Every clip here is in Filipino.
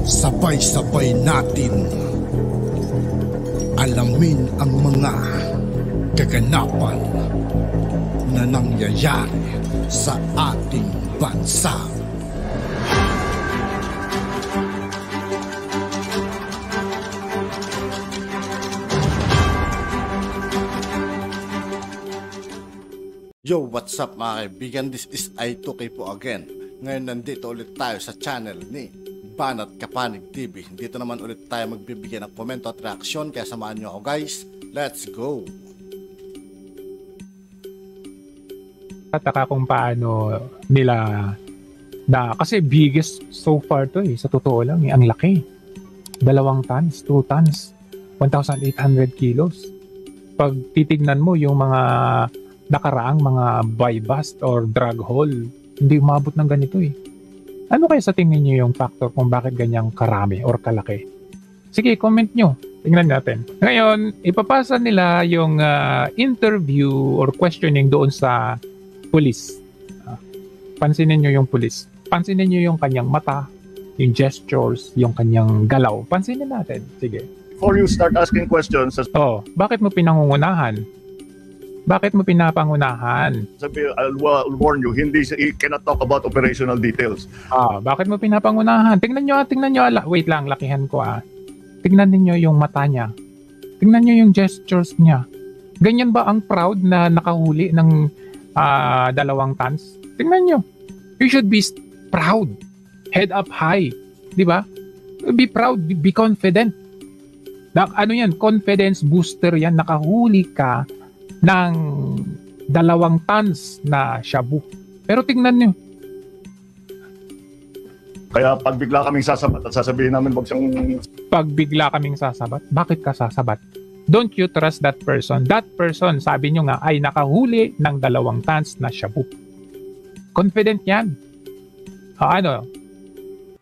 Sabay-sabay natin alamin ang mga kaganapan na nangyayari sa ating bansa. Yo, what's up mga kaibigan? This is I2K po again. Ngayon nandito ulit tayo sa channel ni Banat Kapanig TV. Dito naman ulit tayo magbibigay ng komento at reaksyon. Kaya samahan nyo ako guys. Let's go! Tataka kung paano nila kasi biggest so far to sa totoo lang ang laki. 2 tons, 2 tons, 1,800 kilos. Pag titignan mo yung mga nakaraang mga buy-bust or drug haul, hindi umabot ng ganito Ano kaya sa tingin nyo yung factor kung bakit ganyang karami or kalaki? Sige, comment nyo. Tingnan natin. Ngayon, ipapasa nila yung interview or questioning doon sa police. Pansinin nyo yung police. Pansinin nyo yung kanyang mata, yung gestures, yung kanyang galaw. Pansinin natin. Sige. Before you start asking questions, bakit mo pinangungunahan? Bakit mo pinapangunahan? Sabi, I'll warn you, he cannot talk about operational details. Bakit mo pinapangunahan? Tingnan nyo. Wait lang, lakihan ko Tingnan niyo yung mata niya. Tingnan nyo yung gestures niya. Ganyan ba ang proud na nakahuli ng 2 tons? Tingnan nyo. You should be proud. Head up high. Di ba? Be proud. Be confident. Ano yan? Confidence booster yan. Nakahuli ka ng 2 tons na shabu. Pero tingnan nyo. Kaya pag bigla kaming sasabat at sasabihin namin wag siyang... Pag bigla kaming sasabat, bakit ka sasabat? Don't you trust that person? That person, sabi nyo nga, ay nakahuli ng 2 tons na shabu. Confident yan.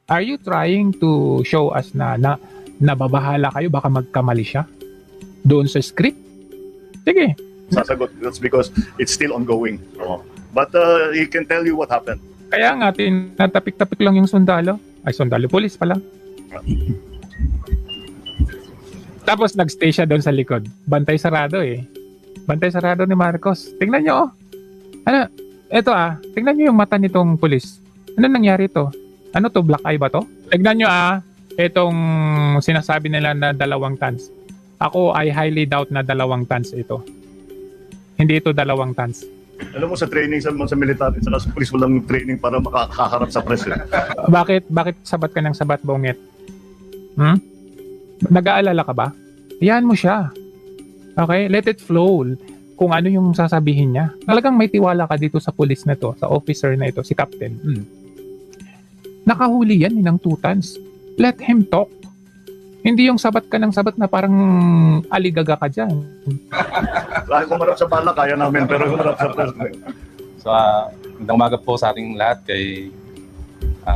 Are you trying to show us na nababahala kayo, baka magkamali siya doon sa script? Sige. Sasagot. That's because it's still ongoing. But he can tell you what happened. Kaya nga, tinatapik-tapik lang yung sundalo. Ay, sundalo. Police pala. Tapos nagstay siya doon sa likod. Bantay sarado Bantay sarado ni Marcos. Tingnan nyo tingnan nyo yung mata nitong police. Ano nangyari to? Ano to? Black eye ba to? Tingnan nyo itong sinasabi nila na 2 tons. Ako, I highly doubt na 2 tons ito. Hindi ito 2 tons. Alam mo, sa training sa military, sa police, walang training para makakaharap sa press. Bakit sabat ka ng sabat, Bongit? Nag-aalala ka ba? Iyan mo siya. Okay? Let it flow. Kung ano yung sasabihin niya. Talagang may tiwala ka dito sa police na to, sa officer na ito, si Captain. Nakahuli yan ng 2 tons. Let him talk. Hindi yung sabat ka ng sabat na parang aligaga ka dyan. Kahit kumarap sa bala, kaya namin, pero kumarap sa press. So, magandang umaga po sa ating lahat,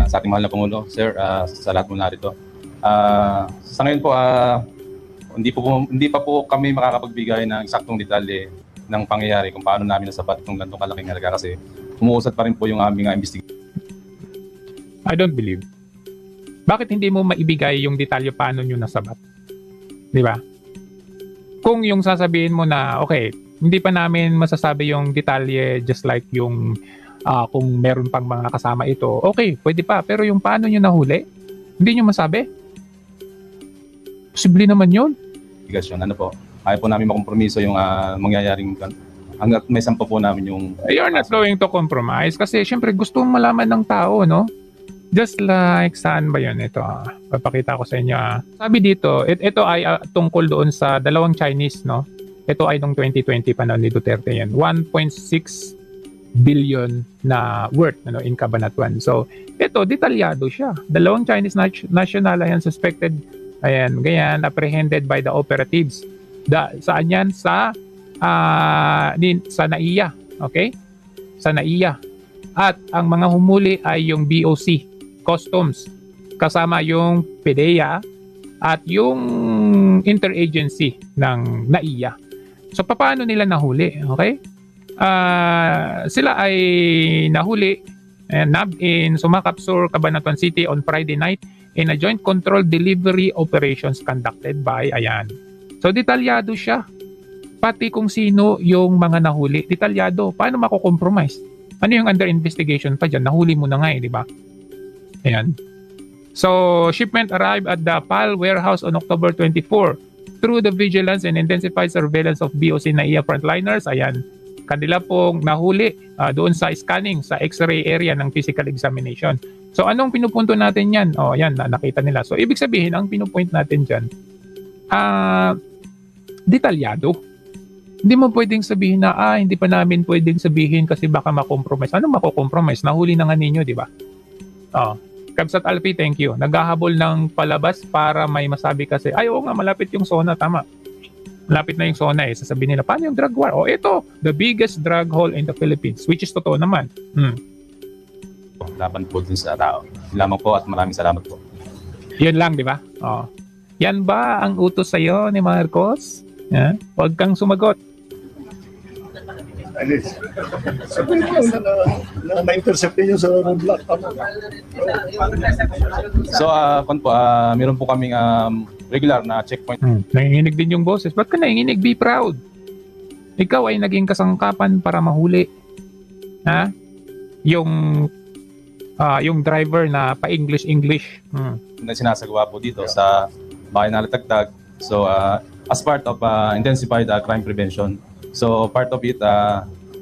sa ating mahal na Pangulo, sir, sa lahat mo narito. Sa ngayon po, hindi pa po kami makakapagbigay ng eksaktong detalye ng pangyayari kung paano namin nasabat itong ganitong kalaking halaga kasi umuusad pa rin po yung aming investigation. I don't believe. Bakit hindi mo maibigay yung detalye paano nyo nasabat? Di ba? Kung yung sasabihin mo na, okay, hindi pa namin masasabi yung detalye just like yung kung meron pang mga kasama ito, okay, pwede pa. Pero yung paano nyo nahuli, hindi nyo masabi? Posible naman yun. Ano po, ayaw po namin makompromiso yung mangyayaring hanggat may sampa po namin yung... You're not going to compromise kasi syempre gusto mong malaman ng tao, no? Just like, saan ba yun? Ito, papakita ko sa inyo. Sabi dito, ito ay tungkol doon sa 2 Chinese, no? Ito ay noong 2020 pa ni Duterte yan. 1.6 billion na worth in Cabanatuan. So, ito, detalyado siya. 2 Chinese national ayan, suspected, ayan, ganyan, apprehended by the operatives. Saan yan? Sa NAIA. Okay? Sa NAIA. At ang mga humuli ay yung BOC. Customs, kasama yung PDEA at yung interagency ng NAIA. So, paano nila nahuli? Okay? Sila ay nahuli and nabbed in Sumakap Sur, Cabanatuan City on Friday night in a joint control delivery operations conducted by, ayan. So detalyado siya. Pati kung sino yung mga nahuli, detalyado. Paano mako-compromise? Ano yung under investigation pa dyan? Nahuli mo na nga di ba? Ayan. So, shipment arrived at the PAL warehouse on October 24. Through the vigilance and intensified surveillance of BOC NAIA frontliners, ayan, kanila pong nahuli doon sa scanning, sa x-ray area ng physical examination. So, anong pinupunto natin yan? O, ayan, nakita nila. So, ibig sabihin, ang pinupoint natin dyan, detalyado. Hindi mo pwedeng sabihin na, hindi pa namin pwedeng sabihin kasi baka makompromise. Anong makokompromise? Nahuli na nga ninyo, di ba? Kabsat Alpi, thank you. Naghahabol ng palabas para may masabi kasi, oo nga, malapit yung SONA, tama. Malapit na yung SONA Sasabihin nila, paano yung drug war? Ito, the biggest drug haul in the Philippines, which is totoo naman. Laban po dun sa tao. Lamang po at maraming salamat po. Yun lang, di ba? Yan ba ang utos sa'yo ni Marcos? Huwag kang sumagot. Alis. Sabi ko na na-intercept niyo sa roadblock. So, meron po kaming regular na checkpoint. Nanginginig din yung boses. Ba't ka nanginginig? Be proud. Ikaw ay naging kasangkapan para mahuli. Yung driver na pa-English. Na sinasagawa po dito sa bahay na Latagtag. So, as part of intensified crime prevention. So, part of it,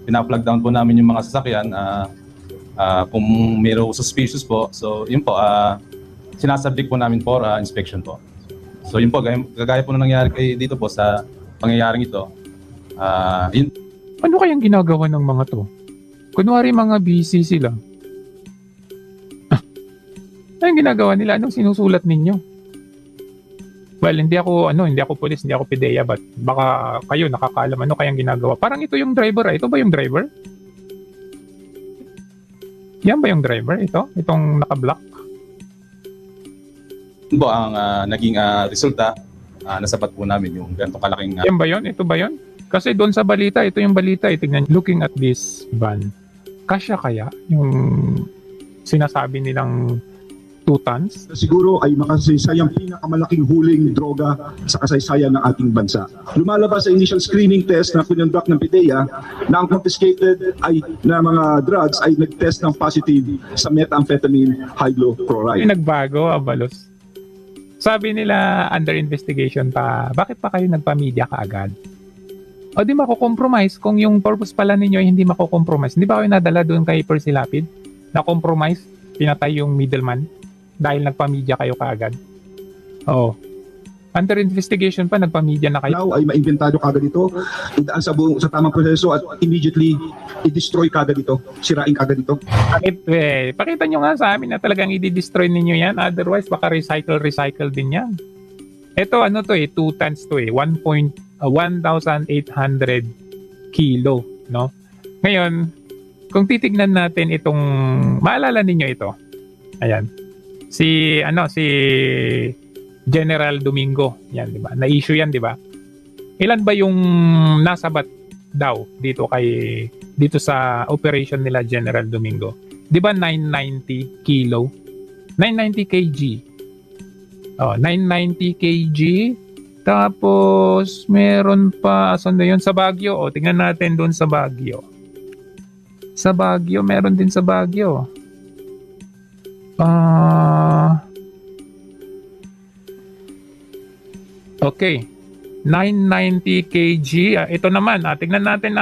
pina-plug down po namin yung mga sasakyan kung mayroong suspicious po. So, yun po, sinasubject po namin for inspection po. So, yun po, kagaya po na nangyari dito po sa pangyayaring ito. Yun. Ano kayang ginagawa ng mga to? Kunwari mga busy sila. Anong ginagawa nila? Anong sinusulat ninyo? Well, hindi ako pulis, hindi ako PDEA, but baka kayo nakakaalam ano kayang ginagawa. Parang ito yung driver, ito ba yung driver? Yan ba yung driver? Itong naka-block? Yun po ang naging resulta, nasapat po namin yung ganito kalaking... Yan ba yun? Ito ba yun? Kasi doon sa balita, ito yung balita, tignan, looking at this van, kasya kaya yung sinasabi nilang 2 tons? Siguro ay makasaysayang pinakamalaking huling droga sa kasaysayan ng ating bansa. Lumalabas sa initial screening test na kinonduct ng PDEA na ang confiscated na mga drugs ay nag-test ng positive sa methamphetamine hydrochloride. Ay, nagbago, Abalos. Sabi nila under investigation pa, bakit pa kayo nagpa-media kaagad? O di mako-compromise kung yung purpose pala ninyo ay hindi mako-compromise. Hindi ba kayo nadala doon kay Percy Lapid? Na-compromise, pinatay yung middleman dahil nagpa-media kayo kaagad. Oo. Under investigation pa, nagpa-media na kayo. Now ay maimbentado kagad ito, idaan sa tamang proseso at immediately i-destroy kagad ito, sirain kagad ito. Pakita nyo nga sa amin na talagang i-destroy ninyo yan. Otherwise, baka recycle din yan. Ito, 2 tons to 1,800 kilo, no? Ngayon, kung titignan natin itong, maalala ninyo ito. Ayan. Si General Domingo, yan, di ba? Na-issue yan, di ba? Ilan ba yung nasabat daw dito sa operation nila General Domingo? Di ba 990 kilo? 990 kg. 990 kg. Tapos meron pa asan na yun sa Baguio. Tingnan natin doon sa Baguio. Sa Baguio, meron din sa Baguio. Okay. 990 kg. Ito naman, tingnan natin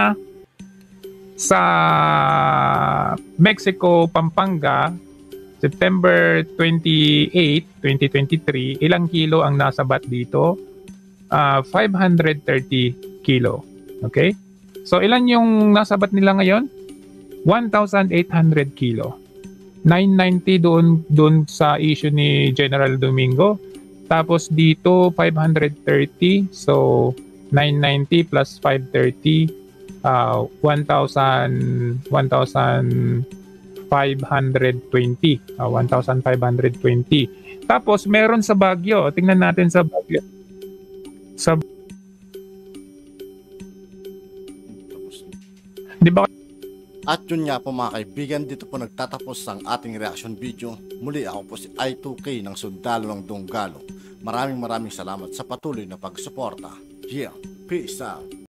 sa Mexico, Pampanga, September 28, 2023, ilang kilo ang nasabat dito? 530 kilo. Okay? So, ilan yung nasabat nila ngayon? 1,800 kilo. 990 doon sa issue ni General Domingo. Tapos dito 530. So 990 plus 530 1,520. 1,520. Tapos meron sa Baguio. Tingnan natin sa Baguio. Di ba At yun nga po mga kaibigan, dito po nagtatapos ang ating reaction video. Muli ako po si I2K ng Sundalo ng Donggalo. Maraming salamat sa patuloy na pagsuporta. Yeah, peace out.